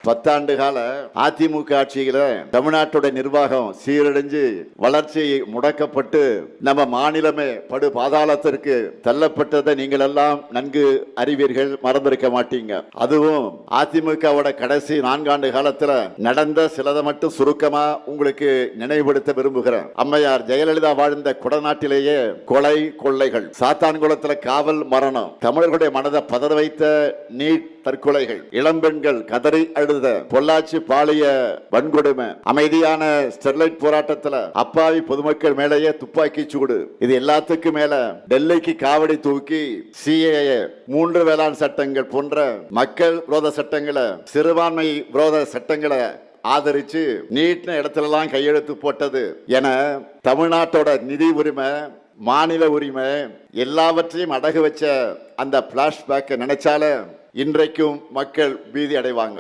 10 கால அதிமுக ஆட்சியில தமிழ்நாட்டோட நிர்வாகம் சீரடைஞ்சு வளர்ச்சி முடக்கப்பட்டு நம்ம மாநிலமே படு பாதாளத்திற்கு தள்ளப்பட்டதை நீங்கள் எல்லாம் நன்கு அறிவீர்கள், மறந்திருக்க மாட்டீங்க. அதுவும் அதிமுகவோட கடைசி 4 ஆண்டு காலத்துல நடந்த சிலதை மட்டும் சுருக்கமா உங்களுக்கு நினைவுபடுத்த விரும்புகிறேன். அம்மையார் ஜெயலலிதா வாழ்ந்த குடநாட்டிலேயே கொலை கொள்ளைகள், சாத்தான்குளத்துல காவல் மரணம், தமிழர்களுடைய மனதை பதற வைத்த நீட் தற்கொலைகள், இளம்பெண்கள் கதறி அழுத பொள்ளாச்சி பாளைய வன்கொடுமை, அமைதியான ஸ்டெர்லைட் போராட்டத்தில் அப்பாவி பொதுமக்கள் மேலேயே துப்பாக்கி சூடு, இது எல்லாத்துக்கும் மேல டெல்லிக்கு காவடி தூக்கி சிஏஏ 3 வேளாண் சட்டங்கள் போன்ற மக்கள் விரோத சட்டங்களை, சிறுபான்மை விரோத சட்டங்களை ஆதரிச்சு நீட்ன இடத்துலலாம் கையெழுத்து போட்டது என தமிழ்நாட்டோட நிதி உரிமை, மாநில உரிமை எல்லாவற்றையும் அடகு வச்ச அந்த பிளாஷ்பேக்கை நினைச்சால இன்றைக்கும் மக்கள் பீதி அடைவாங்க.